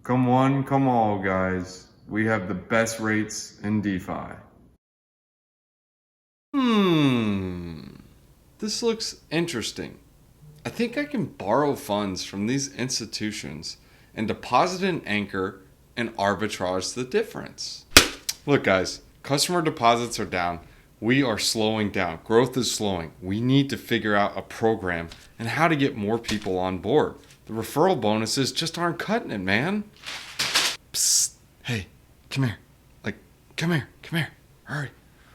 Come one, come all, guys. We have the best rates in DeFi. This looks interesting. I think I can borrow funds from these institutions and deposit in Anchor and arbitrage the difference. Look, guys, customer deposits are down. We are slowing down. Growth is slowing. We need to figure out a program and how to get more people on board. The referral bonuses just aren't cutting it, man. Psst. Hey, come here. Come here. Hurry.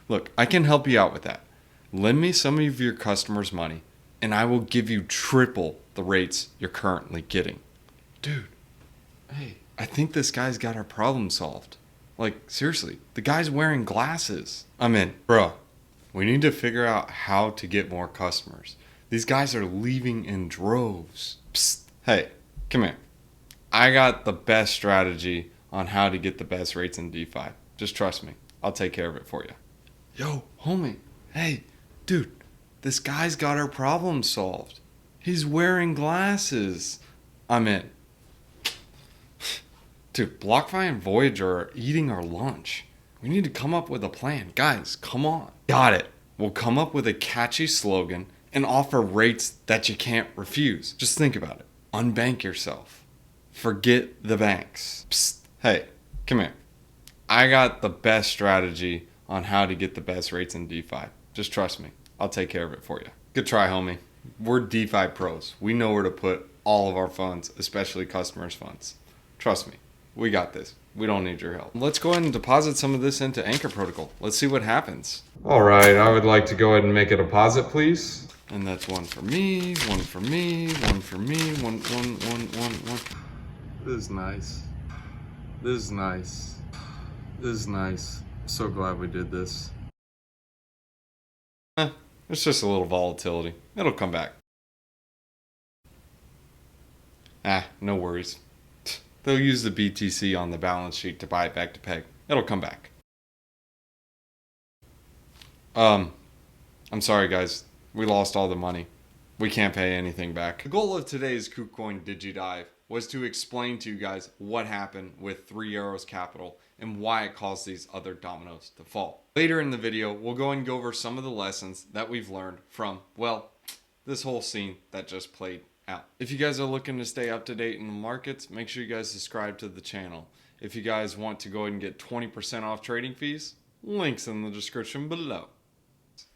Look, I can help you out with that. Lend me some of your customers' money, and I will give you triple the rates you're currently getting. Dude, hey, I think this guy's got our problem solved. Seriously, the guy's wearing glasses. I'm in. Bro, we need to figure out how to get more customers. These guys are leaving in droves. Psst. Hey, come here. I got the best strategy on how to get the best rates in DeFi. Just trust me. I'll take care of it for you. Yo, homie. Hey, dude, this guy's got our problem solved. He's wearing glasses. I'm in. Dude, BlockFi and Voyager are eating our lunch. We need to come up with a plan. Guys, come on. Got it. We'll come up with a catchy slogan and offer rates that you can't refuse. Just think about it. Unbank yourself. Forget the banks. Psst. Hey, come here. I got the best strategy on how to get the best rates in DeFi. Just trust me. I'll take care of it for you. Good try, homie. We're DeFi pros. We know where to put all of our funds, especially customers' funds. Trust me. We got this. We don't need your help. Let's go ahead and deposit some of this into Anchor Protocol. Let's see what happens. All right, I would like to go ahead and make a deposit, please. And that's one for me, one for me, one for me, one. This is nice. This is nice. This is nice. So glad we did this. It's just a little volatility. It'll come back. No worries. They'll use the BTC on the balance sheet to buy it back to peg. It'll come back. I'm sorry, guys. We lost all the money. We can't pay anything back. The goal of today's KuCoin DigiDive was to explain to you guys what happened with 3 Arrows Capital and why it caused these other dominoes to fall. Later in the video, we'll go and go over some of the lessons that we've learned from, well, this whole scene that just played out. If you guys are looking to stay up to date in the markets, make sure you guys subscribe to the channel. If you guys want to go ahead and get 20% off trading fees, links in the description below.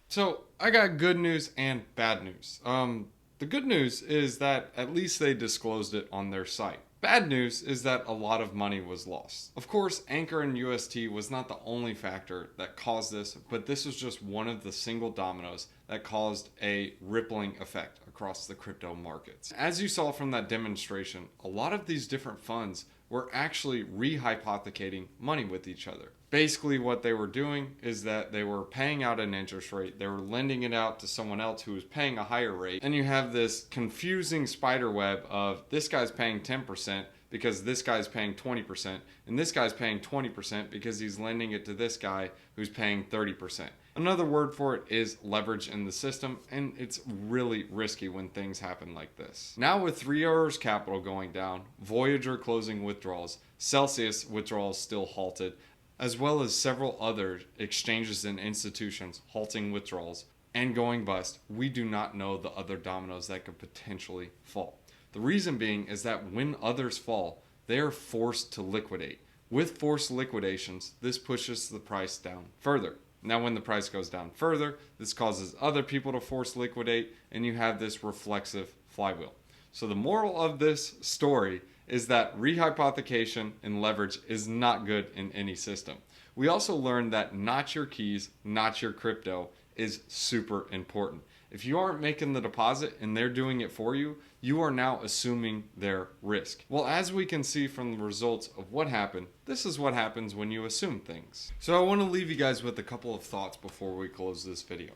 So I got good news and bad news. The good news is that at least they disclosed it on their site. Bad news is that a lot of money was lost. Of course, Anchor and UST was not the only factor that caused this, but this was just one of the single dominoes that caused a rippling effect across the crypto markets. As you saw from that demonstration, a lot of these different funds were actually rehypothecating money with each other. Basically what they were doing is that they were paying out an interest rate, they were lending it out to someone else who was paying a higher rate, and you have this confusing spider web of this guy's paying 10% because this guy's paying 20%, and this guy's paying 20% because he's lending it to this guy who's paying 30%. Another word for it is leverage in the system, and it's really risky when things happen like this. Now with 3 Arrows Capital going down, Voyager closing withdrawals, Celsius withdrawals still halted, as well as several other exchanges and institutions halting withdrawals and going bust, we do not know the other dominoes that could potentially fall. The reason being is that when others fall, they are forced to liquidate. With forced liquidations, this pushes the price down further. Now when the price goes down further, this causes other people to force liquidate, and you have this reflexive flywheel. So the moral of this story is that rehypothecation and leverage is not good in any system. We also learned that not your keys, not your crypto is super important. If you aren't making the deposit and they're doing it for you, you are now assuming their risk. Well, as we can see from the results of what happened, this is what happens when you assume things. So I want to leave you guys with a couple of thoughts before we close this video.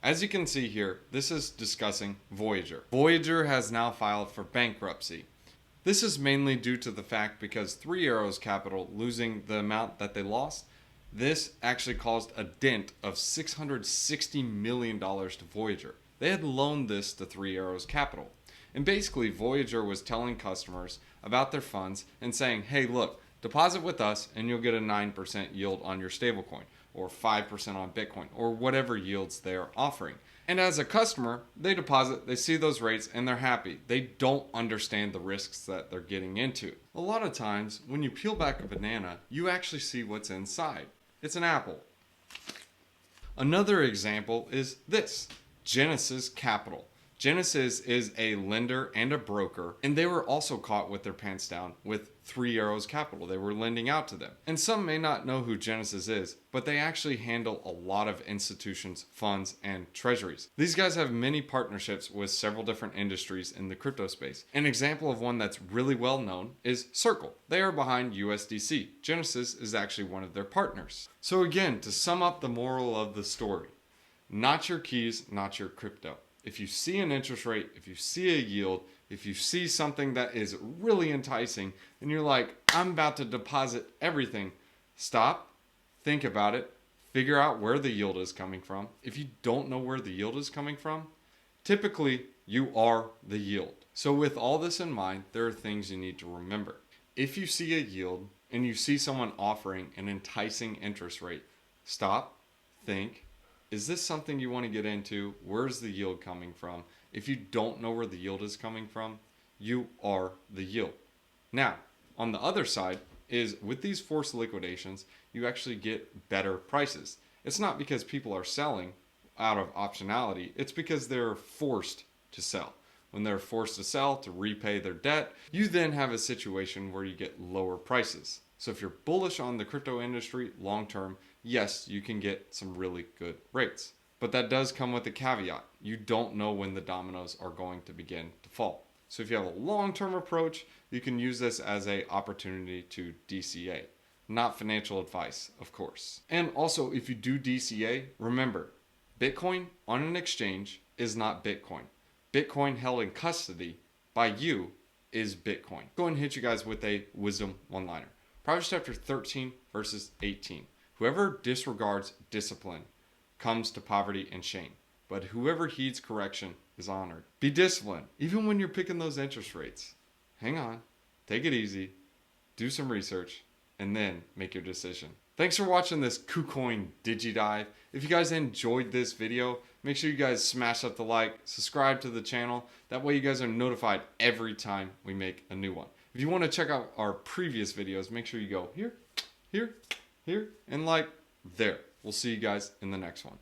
As you can see here, this is discussing Voyager. Voyager has now filed for bankruptcy. This is mainly due to the fact because 3 Arrows Capital losing the amount that they lost, this actually caused a dent of $660 million to Voyager. They had loaned this to 3 Arrows Capital. And basically, Voyager was telling customers about their funds and saying, hey, look, deposit with us and you'll get a 9% yield on your stablecoin, or 5% on Bitcoin, or whatever yields they're offering. And as a customer, they deposit, they see those rates, and they're happy. They don't understand the risks that they're getting into. A lot of times, when you peel back a banana, you actually see what's inside. It's an apple. Another example is this, Genesis Capital. Genesis is a lender and a broker, and they were also caught with their pants down with Three Arrows Capital. They were lending out to them. And some may not know who Genesis is, but they actually handle a lot of institutions, funds, and treasuries. These guys have many partnerships with several different industries in the crypto space. An example of one that's really well known is Circle. They are behind USDC. Genesis is actually one of their partners. So again, to sum up the moral of the story, not your keys, not your crypto. If you see an interest rate, if you see a yield, if you see something that is really enticing and you're like, I'm about to deposit everything, stop, think about it, figure out where the yield is coming from. If you don't know where the yield is coming from, typically you are the yield. So with all this in mind, there are things you need to remember. If you see a yield and you see someone offering an enticing interest rate, stop, think, is this something you want to get into? Where's the yield coming from? If you don't know where the yield is coming from, you are the yield. Now, on the other side is with these forced liquidations, you actually get better prices. It's not because people are selling out of optionality. It's because they're forced to sell. When they're forced to sell to repay their debt, you then have a situation where you get lower prices. So if you're bullish on the crypto industry long term, yes, you can get some really good rates. But that does come with a caveat. You don't know when the dominoes are going to begin to fall. So if you have a long-term approach, you can use this as an opportunity to DCA. Not financial advice, of course. And also, if you do DCA, remember, Bitcoin on an exchange is not Bitcoin. Bitcoin held in custody by you is Bitcoin. Go ahead and hit you guys with a wisdom one-liner. Proverbs chapter 13 verses 18. Whoever disregards discipline comes to poverty and shame, but whoever heeds correction is honored. Be disciplined, even when you're picking those interest rates. Hang on, take it easy, do some research, and then make your decision. Thanks for watching this KuCoin DigiDive. If you guys enjoyed this video, make sure you guys smash up the like, subscribe to the channel. That way you guys are notified every time we make a new one. If you want to check out our previous videos, make sure you go here, here, here, and like there. We'll see you guys in the next one.